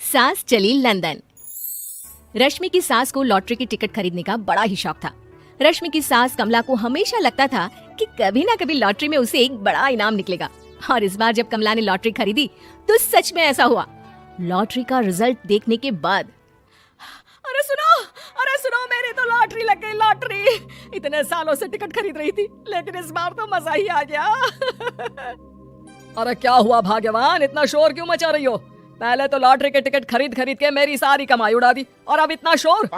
सास चली लंदन। रश्मि की सास को लॉटरी की टिकट खरीदने का बड़ा ही शौक था। रश्मि की सास कमला को हमेशा लगता था कि कभी ना कभी लॉटरी में उसे एक बड़ा इनाम निकलेगा। और इस बार जब कमला ने लॉटरी खरीदी तो सच में ऐसा हुआ। लॉटरी का रिजल्ट देखने के बाद अरे सुनो मेरी तो लॉटरी लग गई। लॉटरी इतने सालों से टिकट खरीद रही थी, लेकिन इस बार तो मजा ही आ गया। अरे क्या हुआ भाग्यवान, इतना शोर क्यों मचा रही हो? पहले तो लॉटरी के टिकट खरीद खरीद के मेरी सारी कमाई उड़ा दी और अब इतना शोर।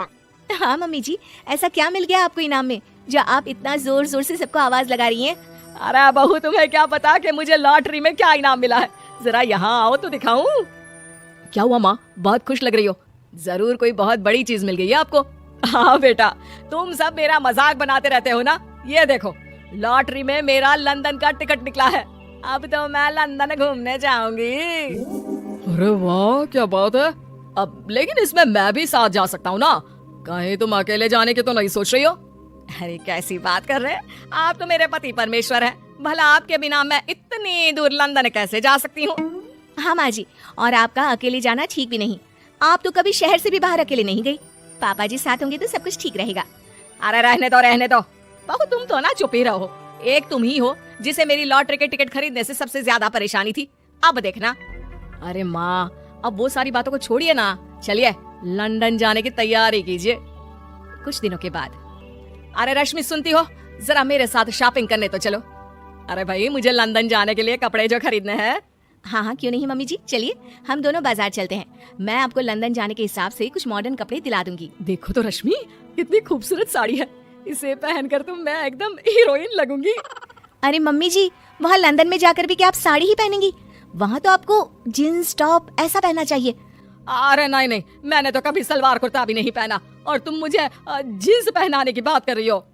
हाँ मम्मी जी, ऐसा क्या मिल गया आपको इनाम में जो आप इतना जोर जोर से सबको आवाज लगा रही हैं? अरे बहू, तुम्हें क्या पता कि मुझे लॉटरी में क्या इनाम मिला है? जरा यहाँ आओ तो दिखाऊं। क्या हुआ माँ, बहुत खुश लग रही हो? जरूर कोई बहुत बड़ी चीज मिल गई है आपको। हाँ बेटा, तुम सब मेरा मजाक बनाते रहते हो ना। ये देखो, लॉटरी में मेरा लंदन का टिकट निकला है। अब तो मैं लंदन घूमने जाऊंगी। अरे वाह, क्या बात है। अब लेकिन इसमें मैं भी साथ जा सकता हूँ ना? कहीं तुम अकेले जाने की तो नहीं सोच रही हो? अरे कैसी बात कर रहे हैं आप, तो मेरे पति परमेश्वर हैं। भला आपके बिना मैं इतनी दूर लंदन कैसे जा सकती हूँ? हाँ माँ जी, और आपका अकेले जाना ठीक भी नहीं। आप तो कभी शहर से भी बाहर अकेले नहीं गई। पापा जी साथ होंगे तो सब कुछ ठीक रहेगा। अरे रहने दो बहू, तुम तो ना चुप ही रहो। एक तुम ही हो जिसे मेरी लॉटरी के टिकट खरीदने से सबसे ज्यादा परेशानी थी। अब देखना। अरे माँ, अब वो सारी बातों को छोड़िए ना, चलिए लंदन जाने की तैयारी कीजिए। कुछ दिनों के बाद, अरे रश्मि सुनती हो, जरा मेरे साथ शॉपिंग करने तो चलो। अरे भाई, मुझे लंदन जाने के लिए कपड़े जो खरीदने हैं। हाँ हाँ, क्यों नहीं मम्मी जी, चलिए हम दोनों बाजार चलते हैं। मैं आपको लंदन जाने के हिसाब से कुछ मॉडर्न कपड़े दिला दूंगी। देखो तो रश्मि, कितनी खूबसूरत साड़ी है। इसे पहनकर तो मैं एकदम हीरोइन लगूंगी। अरे मम्मी जी, वहाँ लंदन में जाकर भी क्या आप साड़ी ही पहनेंगी? वहाँ तो आपको जींस टॉप ऐसा पहनना चाहिए। अरे नहीं, मैंने तो कभी सलवार कुर्ता भी नहीं पहना और तुम मुझे जींस पहनाने की बात कर रही हो।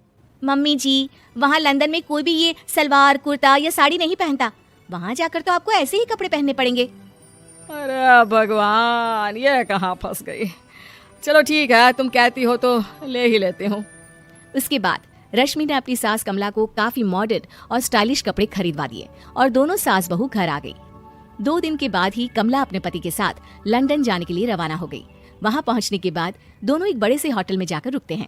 मम्मी जी, वहाँ लंदन में कोई भी ये सलवार कुर्ता या साड़ी नहीं पहनता। वहाँ जाकर तो आपको ऐसे ही कपड़े पहनने पड़ेंगे। अरे भगवान, ये कहाँ फंस गई। चलो ठीक है, तुम कहती हो तो ले ही लेती हूँ। उसके बाद रश्मि ने अपनी सास कमला को काफी मॉडर्न और स्टाइलिश कपड़े खरीदवा दिए और दोनों सास बहू घर आ गई। 2 दिन के बाद ही कमला अपने पति के साथ लंदन जाने के लिए रवाना हो गई। वहाँ पहुँचने के बाद दोनों एक बड़े से होटल में जाकर रुकते हैं।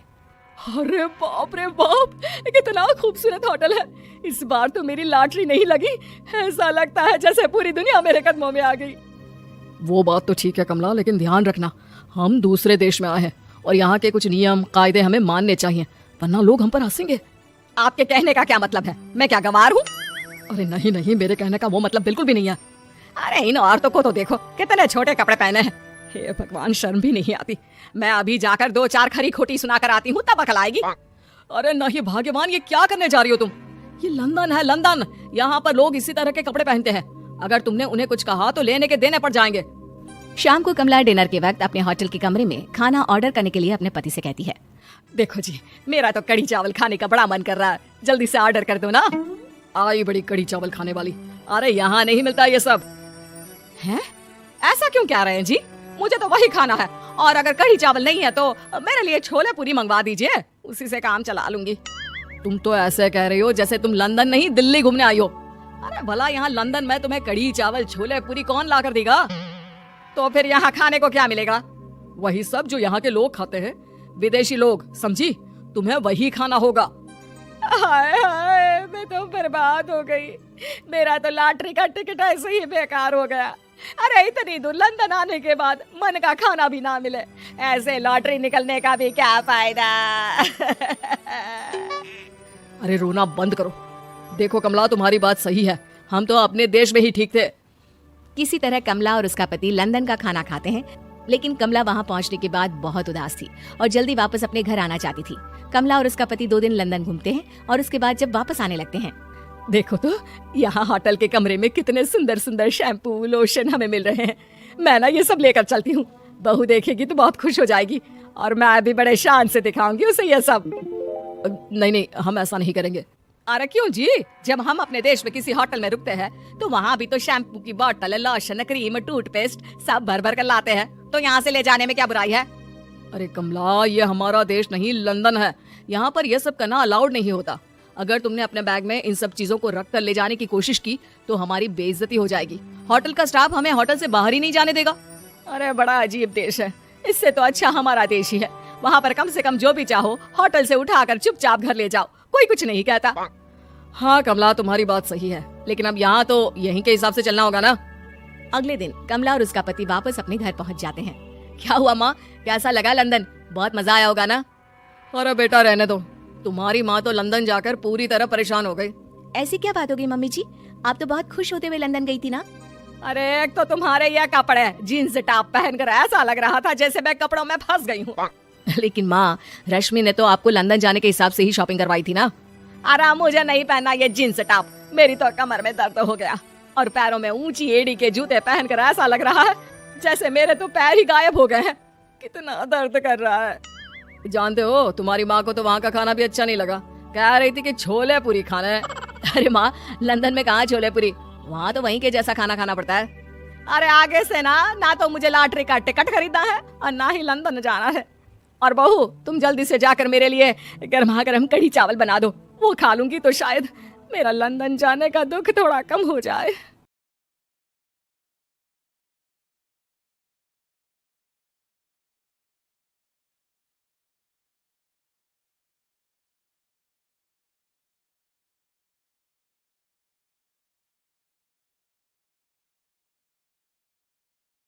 अरे बाप रे बाप, कितना खूबसूरत होटल है। इस बार तो मेरी लॉटरी नहीं लगी। ऐसा लगता है जैसे पूरी दुनिया मेरे कदमों में आ गई। वो बात तो ठीक है कमला, लेकिन ध्यान रखना, हम दूसरे देश में आए हैं और यहाँ के कुछ नियम कायदे हमें मानने चाहिए, वरना लोग हम पर हंसेंगे। आपके कहने का क्या मतलब है? मैं क्या गवार हूँ? अरे नहीं, मेरे कहने का वो मतलब बिल्कुल भी नहीं है। अरे इन औरतों को तो देखो, कितने छोटे कपड़े पहने हैं। हे भगवान, शर्म भी नहीं आती। मैं अभी जाकर 2-4 खरी खोटी सुनाकर आती हूँ, तब अकल आएगी। अरे नहीं भाग्यवान, ये क्या करने जा रही हो तुम? ये लंदन है, लंदन। यहाँ पर लोग इसी तरह के कपड़े पहनते हैं। अगर तुमने उन्हें कुछ कहा तो लेने के देने पड़ जाएंगे। शाम को कमला डिनर के वक्त अपने होटल के कमरे में खाना ऑर्डर करने के लिए अपने पति से कहती है, देखो जी, मेरा तो कढ़ी चावल खाने का बड़ा मन कर रहा है, जल्दी से ऑर्डर कर दो ना। आई बड़ी कढ़ी चावल खाने वाली। अरे यहाँ नहीं मिलता ये सब। हैं? ऐसा क्यों कह रहे हैं जी? मुझे तो वही खाना है, और अगर कढ़ी चावल नहीं है तो मेरे लिए छोले पूरी मंगवा दीजिए, उसी से काम चला लूंगी। तुम तो ऐसे कह रही हो जैसे तुम लंदन नहीं दिल्ली घूमने आई हो। अरे भला यहाँ लंदन में तुम्हें कढ़ी चावल छोले पूरी कौन ला कर देगा? तो फिर यहाँ खाने को क्या मिलेगा? वही सब जो यहाँ के लोग खाते हैं, विदेशी लोग, समझी? तुम्हें वही खाना होगा। हाय हाय, मैं तो बर्बाद हो गई। मेरा तो लॉटरी का टिकट ऐसे ही बेकार हो गया। अरे इतनी दूर लंदन आने के बाद मन का खाना भी ना मिले, ऐसे लॉटरी निकलने का भी क्या फायदा? अरे रोना बंद करो। देखो कमला, तुम्हारी बात सही है, हम तो अपने देश में ही ठीक थे। किसी तरह कमला और उसका पति लंदन का खाना खाते हैं, लेकिन कमला वहाँ पहुँचने के बाद बहुत उदास थी और जल्दी वापस अपने घर आना चाहती थी। कमला और उसका पति 2 दिन लंदन घूमते हैं और उसके बाद जब वापस आने लगते हैं, देखो तो यहाँ होटल के कमरे में कितने सुंदर सुंदर शैम्पू लोशन हमें मिल रहे हैं। मैं ना ये सब लेकर चलती हूँ, बहू देखेगी तो बहुत खुश हो जाएगी और मैं भी बड़े शान से दिखाऊंगी उसे ये सब। नहीं, हम ऐसा नहीं करेंगे। अरे क्यों जी? जब हम अपने देश में किसी होटल में रुकते हैं तो वहाँ भी तो शैम्पू की बोतल, लोशन, क्रीम, टूथपेस्ट सब भर भर कर लाते हैं, तो यहाँ से ले जाने में क्या बुराई है? अरे कमला, ये हमारा देश नहीं लंदन है, यहाँ पर यह सब करना अलाउड नहीं होता। अगर तुमने अपने बैग में इन सब चीजों को रख कर ले जाने की कोशिश की तो हमारी बेइज्जती हो जाएगी। होटल का स्टाफ हमें होटल से बाहर ही नहीं जाने देगा। अरे बड़ा अजीब देश है, इससे तो अच्छा हमारा देश ही है। वहाँ पर कम से कम जो भी चाहो होटल से उठाकर चुपचाप घर ले जाओ, कोई कुछ नहीं कहता। हाँ कमला, तुम्हारी बात सही है, लेकिन अब यहाँ तो यहीं के हिसाब से चलना होगा ना। अगले दिन कमला और उसका पति वापस अपने घर पहुंच जाते हैं। क्या हुआ माँ, कैसा लगा लंदन? बहुत मजा आया होगा ना? अरे बेटा रहने दो, तुम्हारी माँ तो लंदन जाकर पूरी तरह परेशान हो गई। ऐसी क्या बात हो गई मम्मी जी, आप तो बहुत खुश होते हुए लंदन गई थी ना? अरे एक तो तुम्हारे ये कपड़े जीन्स टॉप पहनकर ऐसा लग रहा था जैसे मैं कपड़ों में फंस गई हूँ। लेकिन माँ, रश्मि ने तो आपको लंदन जाने के हिसाब से ही शॉपिंग करवाई थी ना। अरे मुझे नहीं पहना ये जीन्स टॉप, मेरी तो कमर में दर्द हो गया और पैरों में ऊंची एड़ी के जूते पहनकर ऐसा लग रहा है जैसे मेरे तो पैर ही गायब हो गए हैं। कितना दर्द कर रहा है। जानते हो, तुम्हारी माँ को तो वहाँ का खाना भी अच्छा नहीं लगा, कह रही थी कि छोले पूरी खाना है। अरे माँ, लंदन में कहाँ छोले पूरी, वहाँ तो वहीं के जैसा खाना खाना पड़ता है। अरे आगे से ना तो मुझे लॉटरी का टिकट खरीदना है और ना ही लंदन जाना है। और बहू, तुम जल्दी से जाकर मेरे लिए गर्मा गर्म कढ़ी चावल बना दो, वो खा लूंगी तो शायद मेरा लंदन जाने का दुख थोड़ा कम हो जाए।